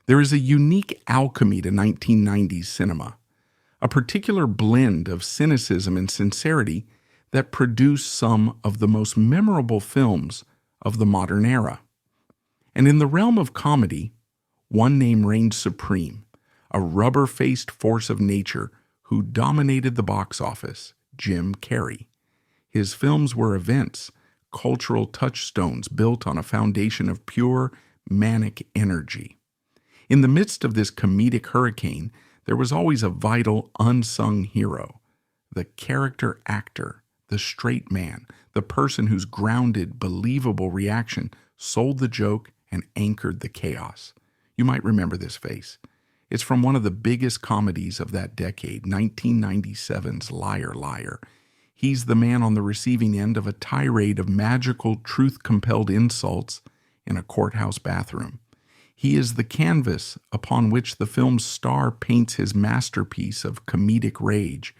There is a unique alchemy to 1990s cinema, a particular blend of cynicism and sincerity that produced some of the most memorable films of the modern era. And in the realm of comedy, one name reigned supreme, a rubber-faced force of nature who dominated the box office, Jim Carrey. His films were events, cultural touchstones built on a foundation of pure, manic energy. In the midst of this comedic hurricane, there was always a vital, unsung hero, the character actor, the straight man, the person whose grounded, believable reaction sold the joke and anchored the chaos. You might remember this face. It's from one of the biggest comedies of that decade, 1997's Liar Liar. He's the man on the receiving end of a tirade of magical, truth-compelled insults in a courthouse bathroom. He is the canvas upon which the film's star paints his masterpiece of comedic rage.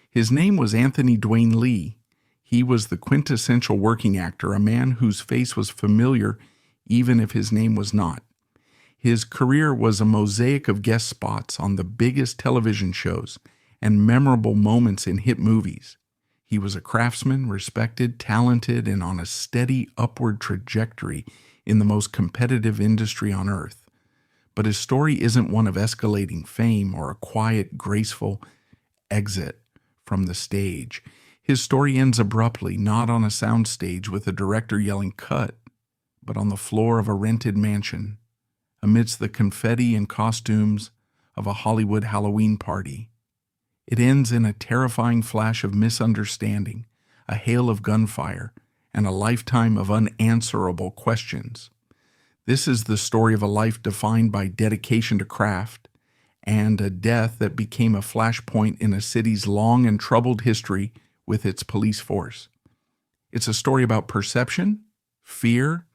His name was Anthony Dwain Lee. He was the quintessential working actor, a man whose face was familiar even if his name was not. His career was a mosaic of guest spots on the biggest television shows and memorable moments in hit movies. He was a craftsman, respected, talented, and on a steady upward trajectory in the most competitive industry on earth. But his story isn't one of escalating fame or a quiet, graceful exit from the stage. His story ends abruptly, not on a soundstage with a director yelling "cut," but on the floor of a rented mansion, amidst the confetti and costumes of a Hollywood Halloween party. It ends in a terrifying flash of misunderstanding, a hail of gunfire, and a lifetime of unanswerable questions. This is the story of a life defined by dedication to craft and a death that became a flashpoint in a city's long and troubled history with its police force. It's a story about perception, fear,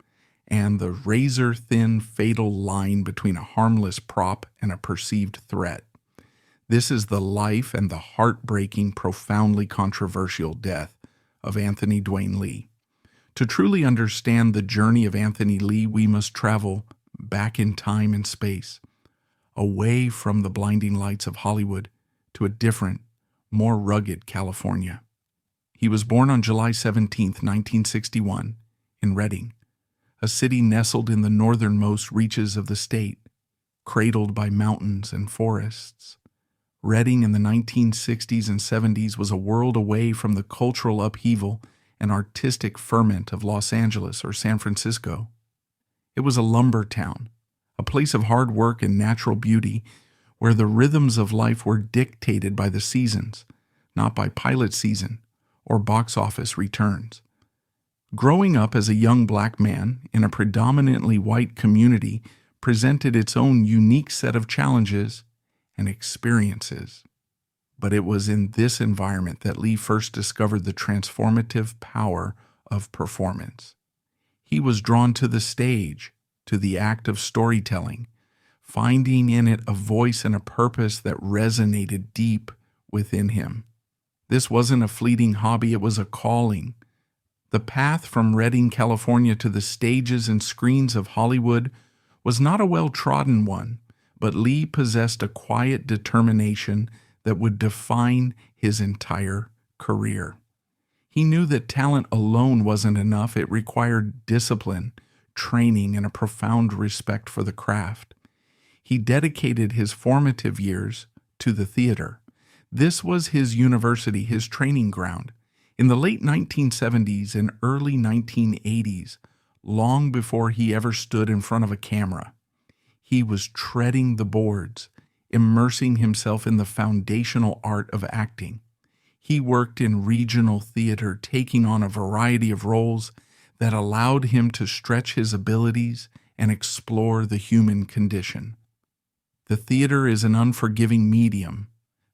and the razor-thin fatal line between a harmless prop and a perceived threat. This is the life and the heartbreaking, profoundly controversial death of Anthony Dwain Lee. To truly understand the journey of Anthony Lee, we must travel back in time and space, away from the blinding lights of Hollywood to a different, more rugged California. He was born on July 17, 1961, in Redding, a city nestled in the northernmost reaches of the state, cradled by mountains and forests. Redding in the 1960s and 70s was a world away from the cultural upheaval and artistic ferment of Los Angeles or San Francisco. It was a lumber town, a place of hard work and natural beauty where the rhythms of life were dictated by the seasons, not by pilot season or box office returns. Growing up as a young black man in a predominantly white community presented its own unique set of challenges and experiences. But it was in this environment that Lee first discovered the transformative power of performance. He was drawn to the stage, to the act of storytelling, finding in it a voice and a purpose that resonated deep within him. This wasn't a fleeting hobby, it was a calling. The path from Redding, California to the stages and screens of Hollywood was not a well-trodden one, but Lee possessed a quiet determination that would define his entire career. He knew that talent alone wasn't enough. It required discipline, training, and a profound respect for the craft. He dedicated his formative years to the theater. This was his university, his training ground. In the late 1970s and early 1980s, long before he ever stood in front of a camera, he was treading the boards, immersing himself in the foundational art of acting. He worked in regional theater, taking on a variety of roles that allowed him to stretch his abilities and explore the human condition. The theater is an unforgiving medium.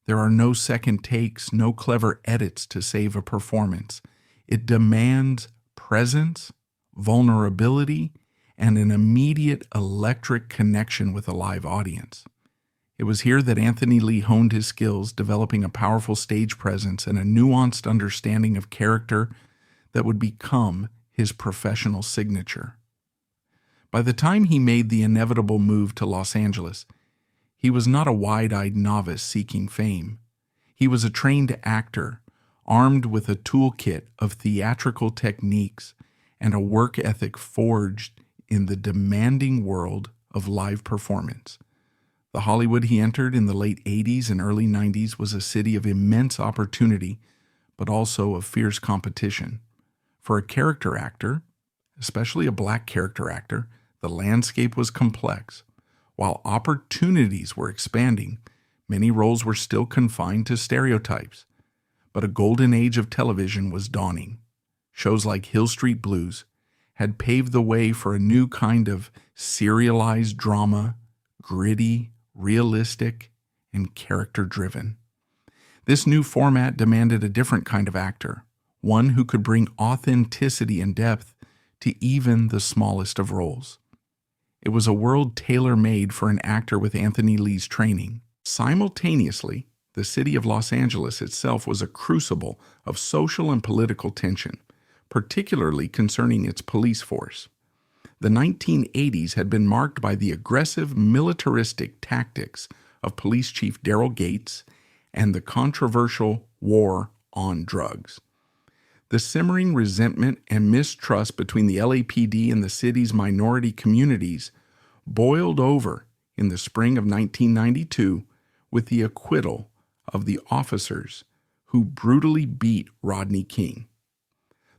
There are no second takes, no clever edits to save a performance. It demands presence, vulnerability, and an immediate electric connection with a live audience. It was here that Anthony Lee honed his skills, developing a powerful stage presence and a nuanced understanding of character that would become his professional signature. By the time he made the inevitable move to Los Angeles, he was not a wide-eyed novice seeking fame. He was a trained actor, armed with a toolkit of theatrical techniques and a work ethic forged in the demanding world of live performance. The Hollywood he entered in the late 80s and early 90s was a city of immense opportunity, but also of fierce competition. For a character actor, especially a black character actor, the landscape was complex. While opportunities were expanding, many roles were still confined to stereotypes. But a golden age of television was dawning. Shows like Hill Street Blues had paved the way for a new kind of serialized drama, gritty, realistic, and character-driven. This new format demanded a different kind of actor, one who could bring authenticity and depth to even the smallest of roles. It was a world tailor-made for an actor with Anthony Lee's training. Simultaneously, the city of Los Angeles itself was a crucible of social and political tension, particularly concerning its police force. The 1980s had been marked by the aggressive militaristic tactics of Police Chief Daryl Gates and the controversial war on drugs. The simmering resentment and mistrust between the LAPD and the city's minority communities boiled over in the spring of 1992 with the acquittal of the officers who brutally beat Rodney King.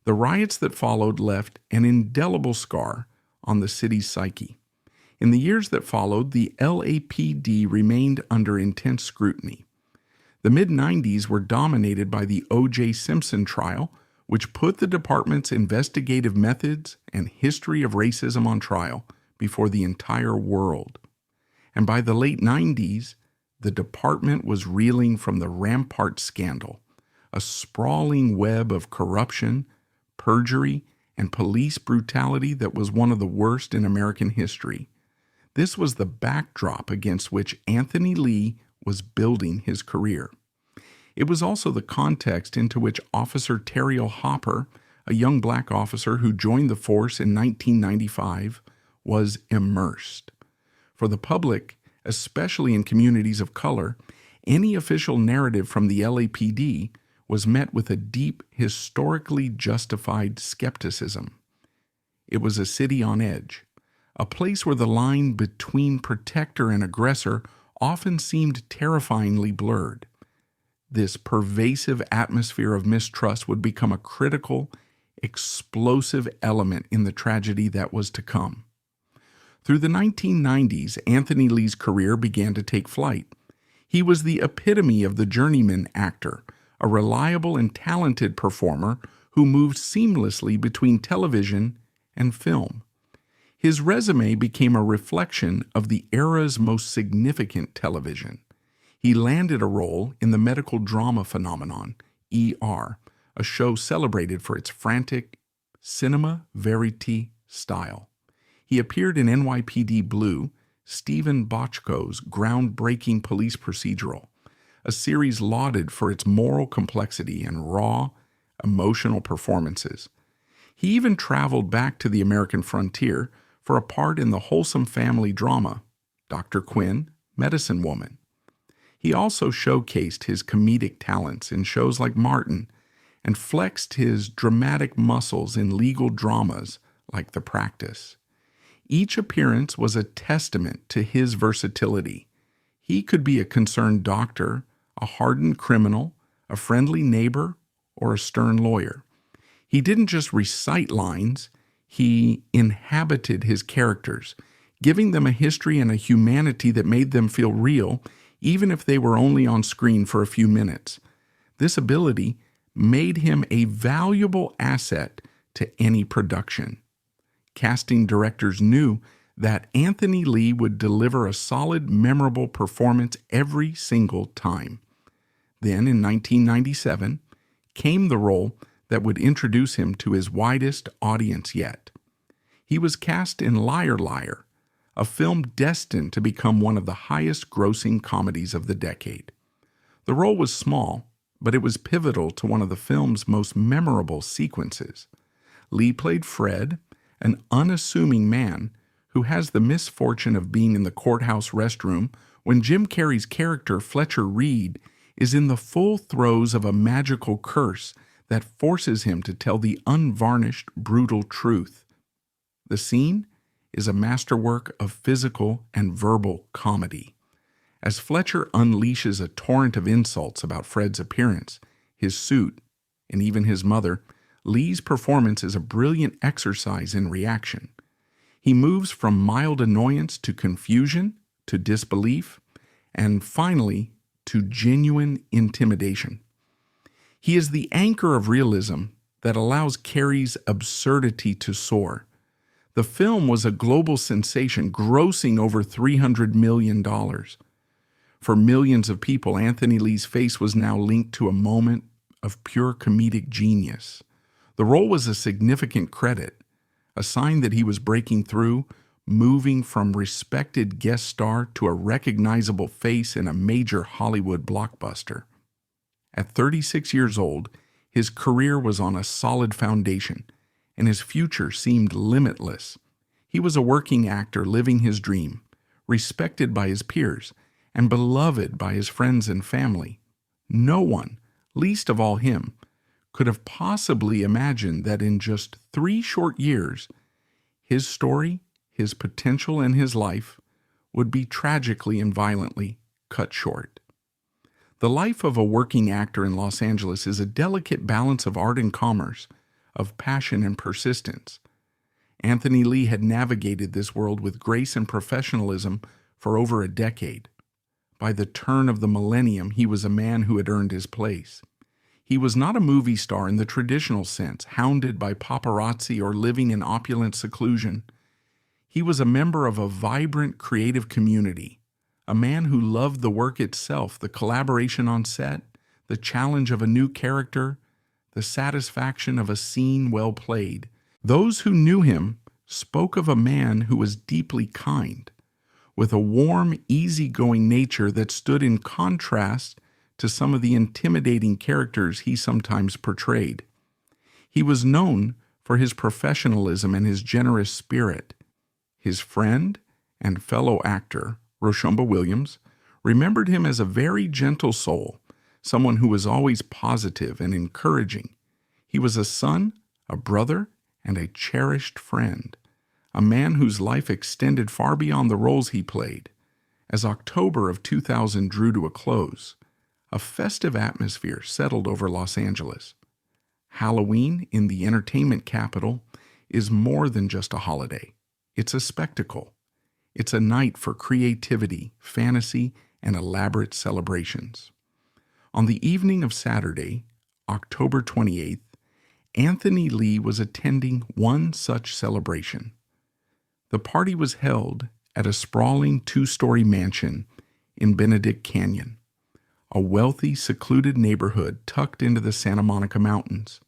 The riots that followed left an indelible scar on the city's psyche. In the years that followed, the LAPD remained under intense scrutiny. The mid-90s were dominated by the O.J. Simpson trial, which put the department's investigative methods and history of racism on trial before the entire world. And by the late 90s, the department was reeling from the Rampart scandal, a sprawling web of corruption, perjury, and police brutality that was one of the worst in American history. This was the backdrop against which Anthony Lee was building his career. It was also the context into which Officer Terrill Hopper, a young black officer who joined the force in 1995, was immersed. For the public, especially in communities of color, any official narrative from the LAPD was met with a deep, historically justified skepticism. It was a city on edge, a place where the line between protector and aggressor often seemed terrifyingly blurred. This pervasive atmosphere of mistrust would become a critical, explosive element in the tragedy that was to come. Through the 1990s, Anthony Lee's career began to take flight. He was the epitome of the journeyman actor, a reliable and talented performer who moved seamlessly between television and film. His resume became a reflection of the era's most significant television. He landed a role in the medical drama phenomenon, ER, a show celebrated for its frantic cinema verite style. He appeared in NYPD Blue, Stephen Bochco's groundbreaking police procedural, a series lauded for its moral complexity and raw, emotional performances. He even traveled back to the American frontier for a part in the wholesome family drama, Dr. Quinn, Medicine Woman. He also showcased his comedic talents in shows like Martin and flexed his dramatic muscles in legal dramas like The Practice. Each appearance was a testament to his versatility. He could be a concerned doctor, a hardened criminal, a friendly neighbor, or a stern lawyer. He didn't just recite lines, he inhabited his characters, giving them a history and a humanity that made them feel real, even if they were only on screen for a few minutes. This ability made him a valuable asset to any production. Casting directors knew that Anthony Lee would deliver a solid, memorable performance every single time. Then, in 1997, came the role that would introduce him to his widest audience yet. He was cast in Liar Liar, a film destined to become one of the highest-grossing comedies of the decade. The role was small, but it was pivotal to one of the film's most memorable sequences. Lee played Fred, an unassuming man who has the misfortune of being in the courthouse restroom when Jim Carrey's character Fletcher Reed is in the full throes of a magical curse that forces him to tell the unvarnished, brutal truth. The scene is a masterwork of physical and verbal comedy. As Fletcher unleashes a torrent of insults about Fred's appearance, his suit, and even his mother, Lee's performance is a brilliant exercise in reaction. He moves from mild annoyance to confusion, to disbelief, and finally to genuine intimidation. He is the anchor of realism that allows Carrey's absurdity to soar. The film was a global sensation, grossing over $300 million. For millions of people, Anthony Lee's face was now linked to a moment of pure comedic genius. The role was a significant credit, a sign that he was breaking through, moving from respected guest star to a recognizable face in a major Hollywood blockbuster. At 36 years old, his career was on a solid foundation, and his future seemed limitless. He was a working actor living his dream, respected by his peers, and beloved by his friends and family. No one, least of all him, could have possibly imagined that in just 3 short years, his story, his potential, and his life would be tragically and violently cut short. The life of a working actor in Los Angeles is a delicate balance of art and commerce, of passion and persistence. Anthony Lee had navigated this world with grace and professionalism for over a decade. By the turn of the millennium, he was a man who had earned his place. He was not a movie star in the traditional sense, hounded by paparazzi or living in opulent seclusion. He was a member of a vibrant creative community, a man who loved the work itself, the collaboration on set, the challenge of a new character, the satisfaction of a scene well played. Those who knew him spoke of a man who was deeply kind, with a warm, easygoing nature that stood in contrast to some of the intimidating characters he sometimes portrayed. He was known for his professionalism and his generous spirit. His friend and fellow actor, Roshumba Williams, remembered him as a very gentle soul, someone who was always positive and encouraging. He was a son, a brother, and a cherished friend, a man whose life extended far beyond the roles he played. As October of 2000 drew to a close, a festive atmosphere settled over Los Angeles. Halloween in the entertainment capital is more than just a holiday. It's a spectacle. It's a night for creativity, fantasy, and elaborate celebrations. On the evening of Saturday, October 28th, Anthony Lee was attending one such celebration. The party was held at a sprawling 2-story mansion in Benedict Canyon, a wealthy, secluded neighborhood tucked into the Santa Monica Mountains.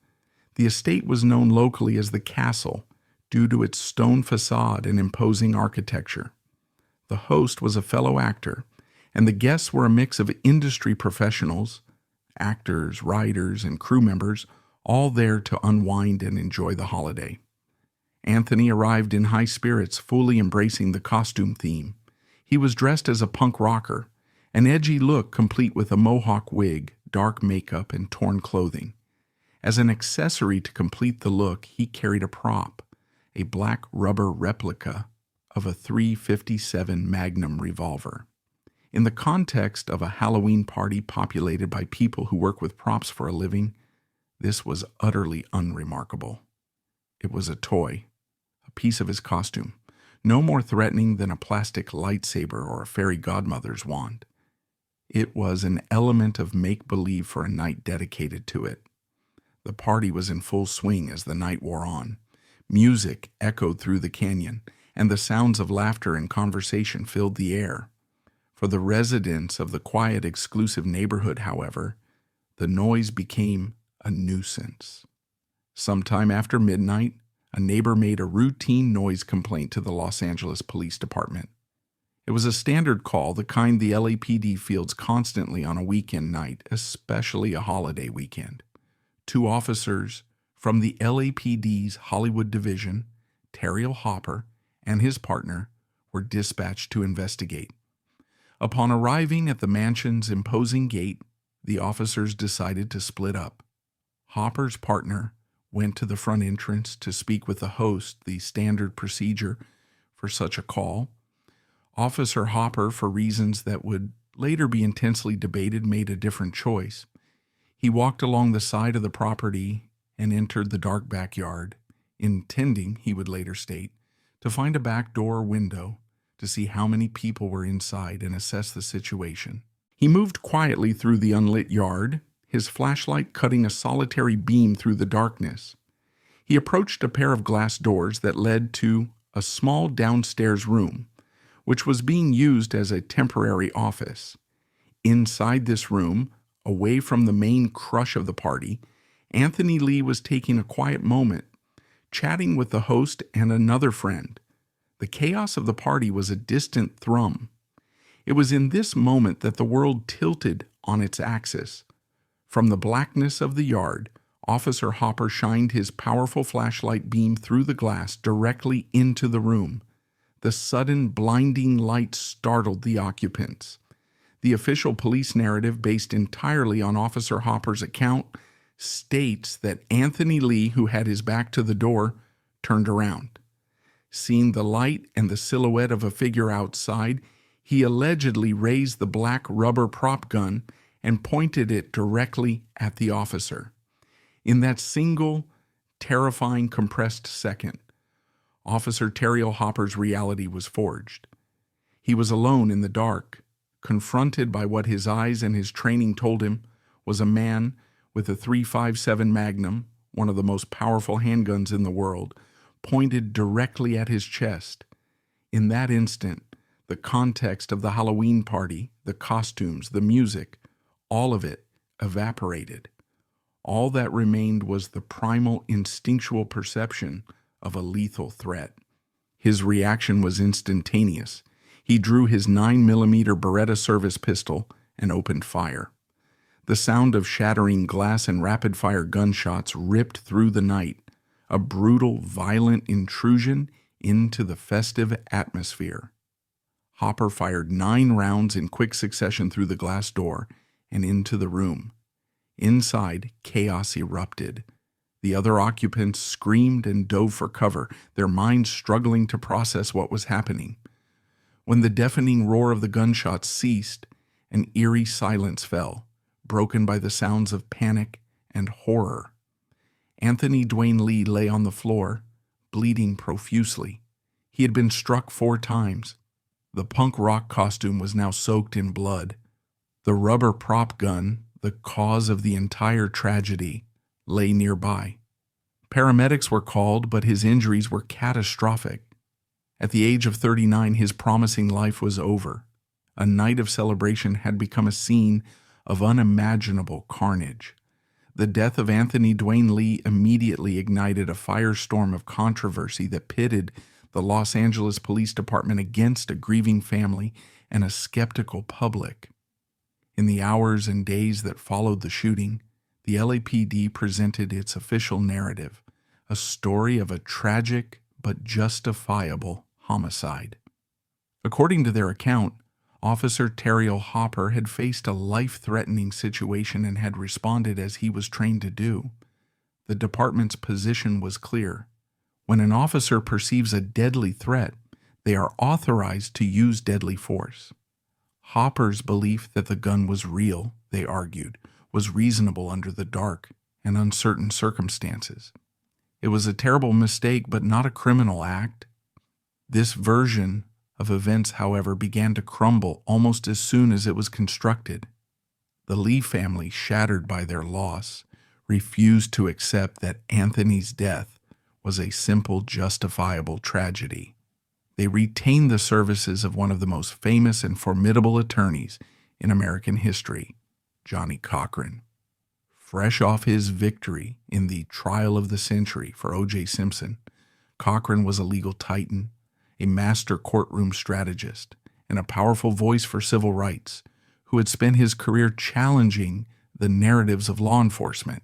The estate was known locally as the Castle due to its stone facade and imposing architecture. The host was a fellow actor, and the guests were a mix of industry professionals, actors, writers, and crew members, all there to unwind and enjoy the holiday. Anthony arrived in high spirits, fully embracing the costume theme. He was dressed as a punk rocker, an edgy look complete with a mohawk wig, dark makeup, and torn clothing. As an accessory to complete the look, he carried a prop, a black rubber replica of a .357 Magnum revolver. In the context of a Halloween party populated by people who work with props for a living, this was utterly unremarkable. It was a toy, a piece of his costume, no more threatening than a plastic lightsaber or a fairy godmother's wand. It was an element of make-believe for a night dedicated to it. The party was in full swing as the night wore on. Music echoed through the canyon, and the sounds of laughter and conversation filled the air. For the residents of the quiet, exclusive neighborhood, however, the noise became a nuisance. Sometime after midnight, a neighbor made a routine noise complaint to the Los Angeles Police Department. It was a standard call, the kind the LAPD fields constantly on a weekend night, especially a holiday weekend. 2 officers from the LAPD's Hollywood Division, Terrill Hopper and his partner were dispatched to investigate. Upon arriving at the mansion's imposing gate, the officers decided to split up. Hopper's partner went to the front entrance to speak with the host, the standard procedure for such a call. Officer Hopper, for reasons that would later be intensely debated, made a different choice. He walked along the side of the property and entered the dark backyard, intending, he would later state, to find a back door or window to see how many people were inside and assess the situation. He moved quietly through the unlit yard, his flashlight cutting a solitary beam through the darkness. He approached a pair of glass doors that led to a small downstairs room, which was being used as a temporary office. Inside this room, away from the main crush of the party, Anthony Lee was taking a quiet moment, chatting with the host and another friend. The chaos of the party was a distant thrum. It was in this moment that the world tilted on its axis. From the blackness of the yard, Officer Hopper shined his powerful flashlight beam through the glass directly into the room. The sudden blinding light startled the occupants. The official police narrative, based entirely on Officer Hopper's account, states that Anthony Lee, who had his back to the door, turned around. Seeing the light and the silhouette of a figure outside, he allegedly raised the black rubber prop gun and pointed it directly at the officer. In that single, terrifying, compressed second, Officer Terrill Hopper's reality was forged. He was alone in the dark, confronted by what his eyes and his training told him was a man with a .357 Magnum, one of the most powerful handguns in the world, pointed directly at his chest. In that instant, the context of the Halloween party, the costumes, the music, all of it evaporated. All that remained was the primal instinctual perception of a lethal threat. His reaction was instantaneous. He drew his 9mm Beretta service pistol and opened fire. The sound of shattering glass and rapid-fire gunshots ripped through the night, a brutal, violent intrusion into the festive atmosphere. Hopper fired 9 rounds in quick succession through the glass door and into the room. Inside, chaos erupted. The other occupants screamed and dove for cover, their minds struggling to process what was happening. When the deafening roar of the gunshots ceased, an eerie silence fell, broken by the sounds of panic and horror. Anthony Dwain Lee lay on the floor, bleeding profusely. He had been struck 4 times. The punk rock costume was now soaked in blood. The rubber prop gun, the cause of the entire tragedy, lay nearby. Paramedics were called, but his injuries were catastrophic. At the age of 39, his promising life was over. A night of celebration had become a scene of unimaginable carnage. The death of Anthony Dwain Lee immediately ignited a firestorm of controversy that pitted the Los Angeles Police Department against a grieving family and a skeptical public. In the hours and days that followed the shooting, the LAPD presented its official narrative, a story of a tragic but justifiable homicide. According to their account, Officer Terrill Hopper had faced a life-threatening situation and had responded as he was trained to do. The department's position was clear. When an officer perceives a deadly threat, they are authorized to use deadly force. Hopper's belief that the gun was real, they argued, was reasonable under the dark and uncertain circumstances. It was a terrible mistake, but not a criminal act. This version of events, however, began to crumble almost as soon as it was constructed. The Lee family, shattered by their loss, refused to accept that Anthony's death was a simple, justifiable tragedy. They retained the services of one of the most famous and formidable attorneys in American history, Johnnie Cochran. Fresh off his victory in the trial of the century for O.J. Simpson, Cochran was a legal titan, a master courtroom strategist, and a powerful voice for civil rights, who had spent his career challenging the narratives of law enforcement.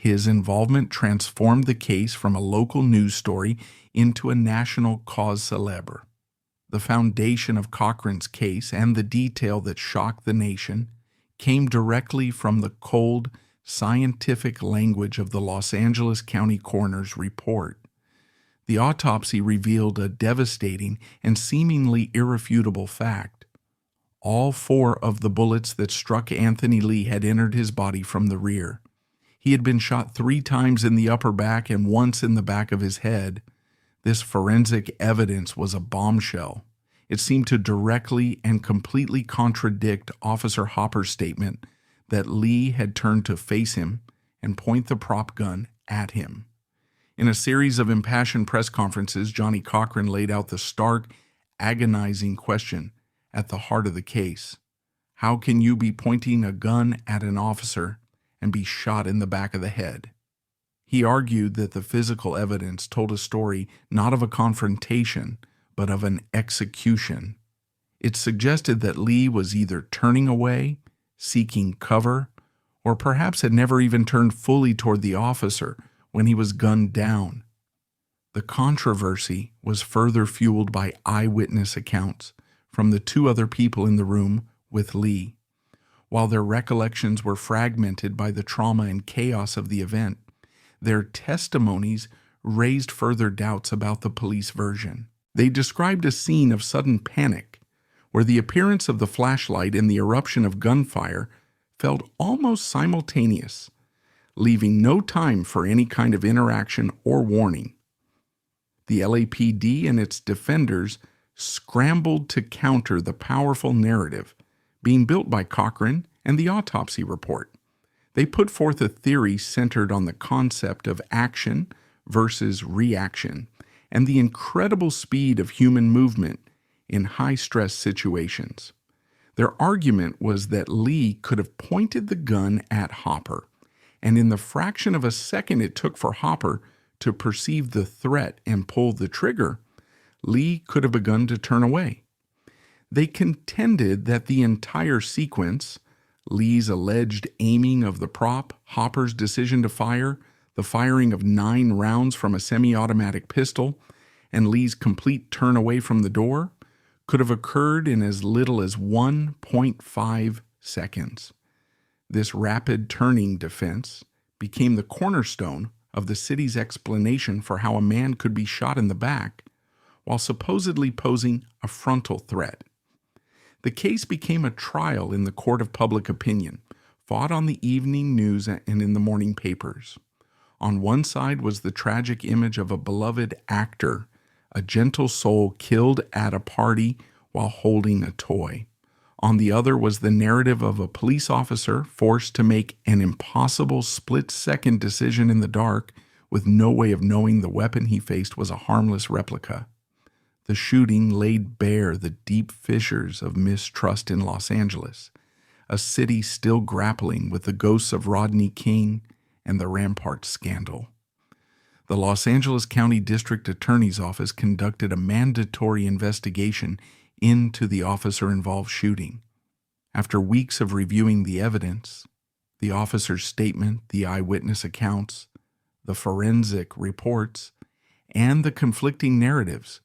His involvement transformed the case from a local news story into a national cause célèbre. The foundation of Cochran's case and the detail that shocked the nation came directly from the cold, scientific language of the Los Angeles County Coroner's report. The autopsy revealed a devastating and seemingly irrefutable fact. All 4 of the bullets that struck Anthony Lee had entered his body from the rear. He had been shot 3 times in the upper back and once in the back of his head. This forensic evidence was a bombshell. It seemed to directly and completely contradict Officer Hopper's statement that Lee had turned to face him and point the prop gun at him. In a series of impassioned press conferences, Johnny Cochran laid out the stark, agonizing question at the heart of the case. How can you be pointing a gun at an officer and be shot in the back of the head? He argued that the physical evidence told a story not of a confrontation, but of an execution. It suggested that Lee was either turning away, seeking cover, or perhaps had never even turned fully toward the officer when he was gunned down. The controversy was further fueled by eyewitness accounts from the 2 other people in the room with Lee. While their recollections were fragmented by the trauma and chaos of the event, their testimonies raised further doubts about the police version. They described a scene of sudden panic, where the appearance of the flashlight and the eruption of gunfire felt almost simultaneous, leaving no time for any kind of interaction or warning. The LAPD and its defenders scrambled to counter the powerful narrative being built by Cochran and the autopsy report. They put forth a theory centered on the concept of action versus reaction and the incredible speed of human movement in high-stress situations. Their argument was that Lee could have pointed the gun at Hopper, and in the fraction of a second it took for Hopper to perceive the threat and pull the trigger, Lee could have begun to turn away. They contended that the entire sequence, Lee's alleged aiming of the prop, Hopper's decision to fire, the firing of 9 rounds from a semi-automatic pistol, and Lee's complete turn away from the door, could have occurred in as little as 1.5 seconds. This rapid turning defense became the cornerstone of the city's explanation for how a man could be shot in the back while supposedly posing a frontal threat. The case became a trial in the court of public opinion, fought on the evening news and in the morning papers. On one side was the tragic image of a beloved actor, a gentle soul killed at a party while holding a toy. On the other was the narrative of a police officer forced to make an impossible split-second decision in the dark with no way of knowing the weapon he faced was a harmless replica. The shooting laid bare the deep fissures of mistrust in Los Angeles, a city still grappling with the ghosts of Rodney King and the Rampart scandal. The Los Angeles County District Attorney's Office conducted a mandatory investigation into the officer-involved shooting. After weeks of reviewing the evidence, the officer's statement, the eyewitness accounts, the forensic reports, and the conflicting narratives,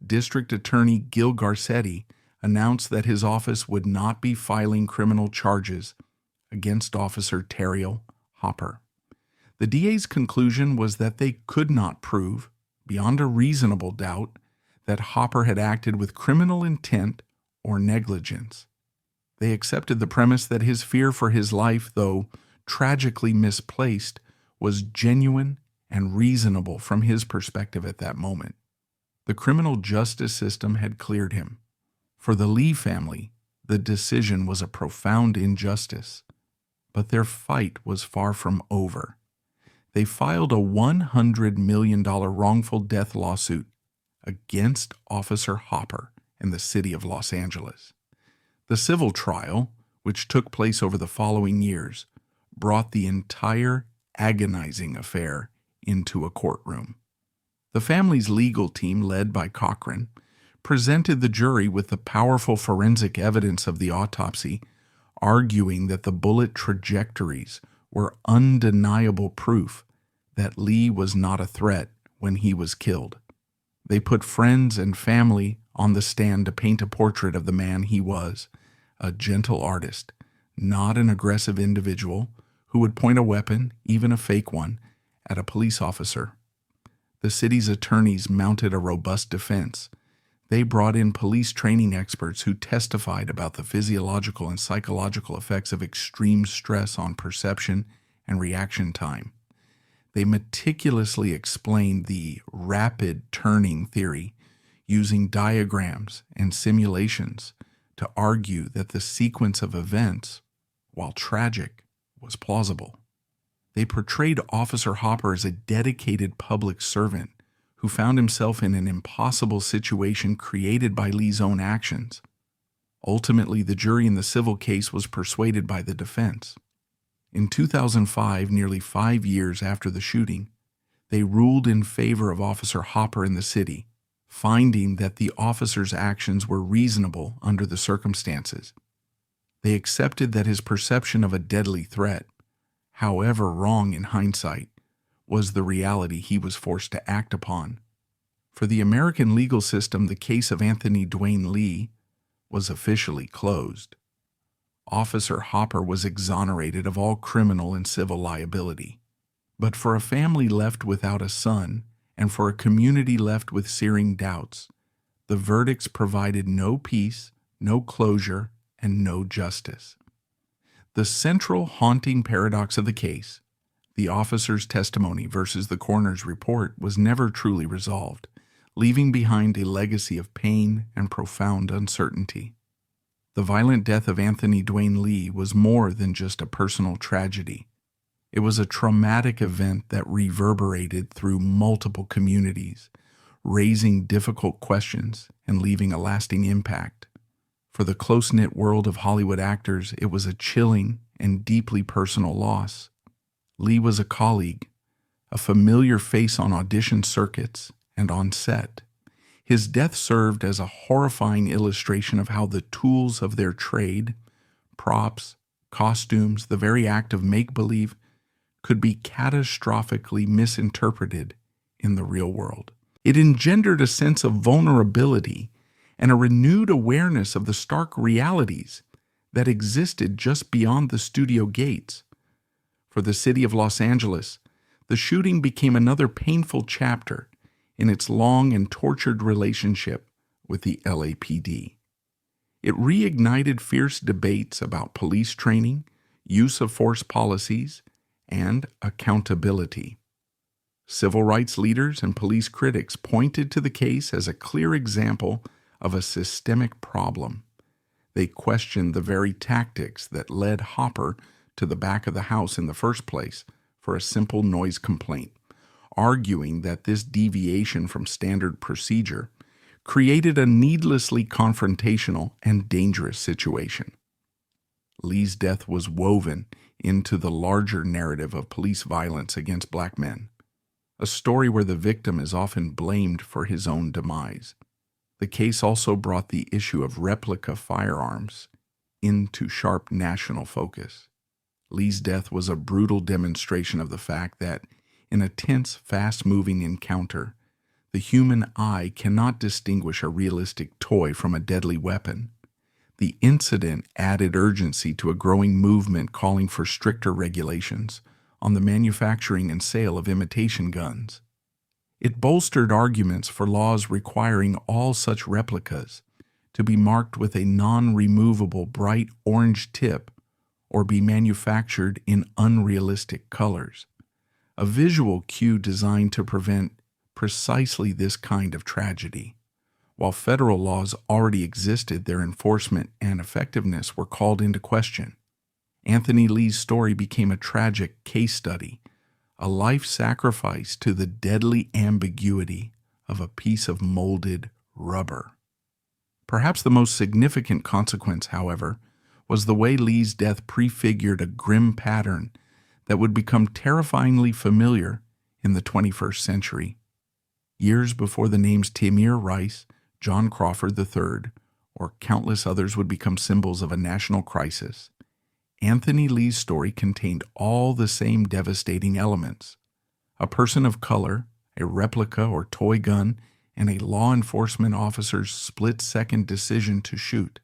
District Attorney Gil Garcetti announced that his office would not be filing criminal charges against Officer Terrill Hopper. The DA's conclusion was that they could not prove, beyond a reasonable doubt, that Hopper had acted with criminal intent or negligence. They accepted the premise that his fear for his life, though tragically misplaced, was genuine and reasonable from his perspective at that moment. The criminal justice system had cleared him. For the Lee family, the decision was a profound injustice, but their fight was far from over. They filed a $100 million wrongful death lawsuit against Officer Hopper in the city of Los Angeles. The civil trial, which took place over the following years, brought the entire agonizing affair into a courtroom. The family's legal team, led by Cochran, presented the jury with the powerful forensic evidence of the autopsy, arguing that the bullet trajectories were undeniable proof that Lee was not a threat when he was killed. They put friends and family on the stand to paint a portrait of the man he was, a gentle artist, not an aggressive individual who would point a weapon, even a fake one, at a police officer. The city's attorneys mounted a robust defense. They brought in police training experts who testified about the physiological and psychological effects of extreme stress on perception and reaction time. They meticulously explained the rapid turning theory using diagrams and simulations to argue that the sequence of events, while tragic, was plausible. They portrayed Officer Hopper as a dedicated public servant who found himself in an impossible situation created by Lee's own actions. Ultimately, the jury in the civil case was persuaded by the defense. In 2005, nearly 5 years after the shooting, they ruled in favor of Officer Hopper in the city, finding that the officer's actions were reasonable under the circumstances. They accepted that his perception of a deadly threat, however wrong in hindsight, was the reality he was forced to act upon. For the American legal system, the case of Anthony Dwain Lee was officially closed. Officer Hopper was exonerated of all criminal and civil liability. But for a family left without a son, and for a community left with searing doubts, the verdicts provided no peace, no closure, and no justice. The central haunting paradox of the case, the officer's testimony versus the coroner's report, was never truly resolved, leaving behind a legacy of pain and profound uncertainty. The violent death of Anthony Dwain Lee was more than just a personal tragedy. It was a traumatic event that reverberated through multiple communities, raising difficult questions and leaving a lasting impact. For the close-knit world of Hollywood actors, it was a chilling and deeply personal loss. Lee was a colleague, a familiar face on audition circuits and on set. His death served as a horrifying illustration of how the tools of their trade, props, costumes, the very act of make-believe, could be catastrophically misinterpreted in the real world. It engendered a sense of vulnerability and a renewed awareness of the stark realities that existed just beyond the studio gates. For the city of Los Angeles, the shooting became another painful chapter in its long and tortured relationship with the LAPD. It reignited fierce debates about police training, use of force policies, and accountability. Civil rights leaders and police critics pointed to the case as a clear example of a systemic problem. They questioned the very tactics that led Hopper to the back of the house in the first place for a simple noise complaint, arguing that this deviation from standard procedure created a needlessly confrontational and dangerous situation. Lee's death was woven into the larger narrative of police violence against black men, a story where the victim is often blamed for his own demise. The case also brought the issue of replica firearms into sharp national focus. Lee's death was a brutal demonstration of the fact that, in a tense, fast-moving encounter, the human eye cannot distinguish a realistic toy from a deadly weapon. The incident added urgency to a growing movement calling for stricter regulations on the manufacturing and sale of imitation guns. It bolstered arguments for laws requiring all such replicas to be marked with a non-removable bright orange tip or be manufactured in unrealistic colors, a visual cue designed to prevent precisely this kind of tragedy. While federal laws already existed, their enforcement and effectiveness were called into question. Anthony Lee's story became a tragic case study, a life sacrifice to the deadly ambiguity of a piece of molded rubber. Perhaps the most significant consequence, however, was the way Lee's death prefigured a grim pattern that would become terrifyingly familiar in the 21st century. Years before the names Tamir Rice, John Crawford III, or countless others would become symbols of a national crisis, Anthony Lee's story contained all the same devastating elements: a person of color, a replica or toy gun, and a law enforcement officer's split-second decision to shoot.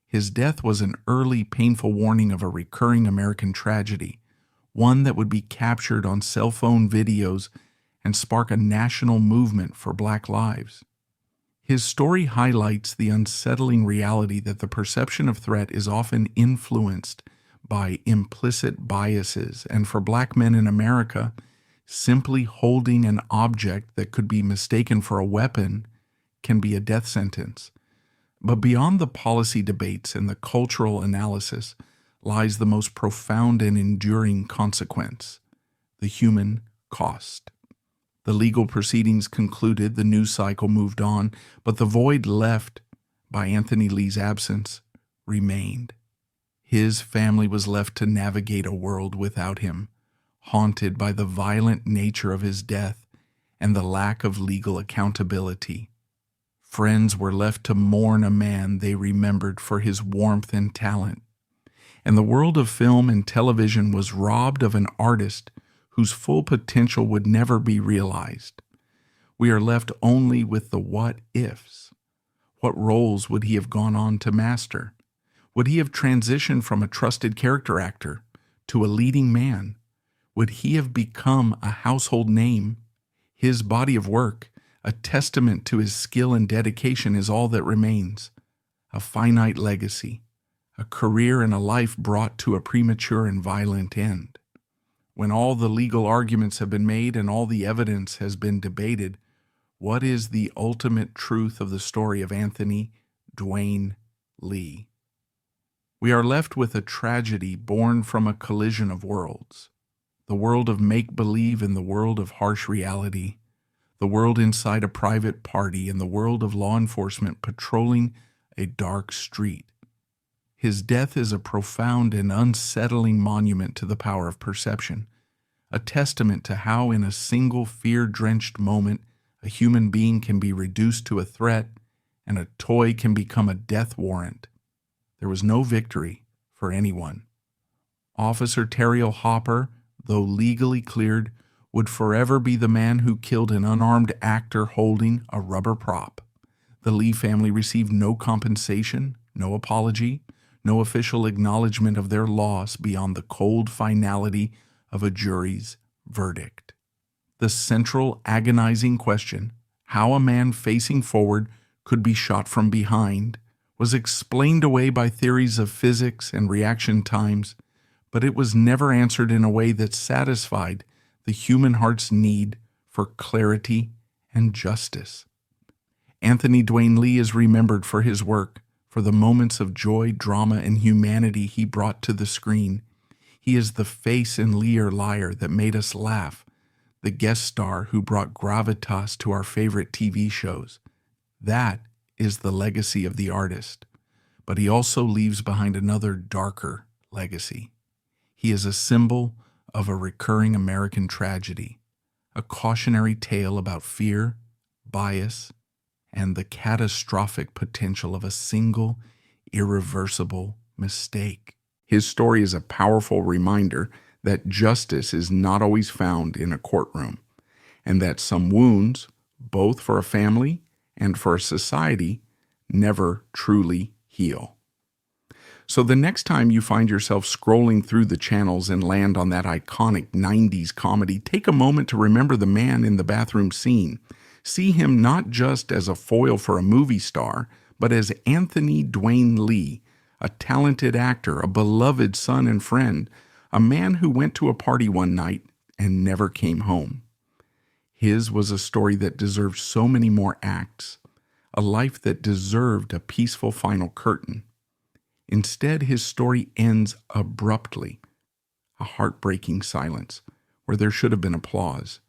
His death was an early, painful warning of a recurring American tragedy, one that would be captured on cell phone videos and spark a national movement for Black lives. His story highlights the unsettling reality that the perception of threat is often influenced by implicit biases, and for Black men in America, simply holding an object that could be mistaken for a weapon can be a death sentence. But beyond the policy debates and the cultural analysis lies the most profound and enduring consequence: the human cost. The legal proceedings concluded, the news cycle moved on, but the void left by Anthony Lee's absence remained. His family was left to navigate a world without him, haunted by the violent nature of his death and the lack of legal accountability. Friends were left to mourn a man they remembered for his warmth and talent. And the world of film and television was robbed of an artist whose full potential would never be realized. We are left only with the what-ifs. What roles would he have gone on to master? Would he have transitioned from a trusted character actor to a leading man? Would he have become a household name? His body of work, a testament to his skill and dedication, is all that remains. A finite legacy, a career and a life brought to a premature and violent end. When all the legal arguments have been made and all the evidence has been debated, what is the ultimate truth of the story of Anthony Dwain Lee? We are left with a tragedy born from a collision of worlds. The world of make-believe and the world of harsh reality. The world inside a private party and the world of law enforcement patrolling a dark street. His death is a profound and unsettling monument to the power of perception, a testament to how in a single fear-drenched moment a human being can be reduced to a threat and a toy can become a death warrant. There was no victory for anyone. Officer Terrill Hopper, though legally cleared, would forever be the man who killed an unarmed actor holding a rubber prop. The Lee family received no compensation, no apology, no official acknowledgement of their loss beyond the cold finality of a jury's verdict. The central agonizing question, how a man facing forward could be shot from behind, was explained away by theories of physics and reaction times, but it was never answered in a way that satisfied the human heart's need for clarity and justice. Anthony Dwain Lee is remembered for his work, for the moments of joy, drama, and humanity he brought to the screen. He is the face in Lear Liar that made us laugh, the guest star who brought gravitas to our favorite TV shows. That is the legacy of the artist, but he also leaves behind another darker legacy. He is a symbol of a recurring American tragedy, a cautionary tale about fear, bias, and the catastrophic potential of a single, irreversible mistake. His story is a powerful reminder that justice is not always found in a courtroom, and that some wounds, both for a family and for a society, never truly heal. So the next time you find yourself scrolling through the channels and land on that iconic 90s comedy, take a moment to remember the man in the bathroom scene. See him not just as a foil for a movie star, but as Anthony Dwain Lee, a talented actor, a beloved son and friend, a man who went to a party one night and never came home. His was a story that deserved so many more acts, a life that deserved a peaceful final curtain. Instead, his story ends abruptly, a heartbreaking silence where there should have been applause.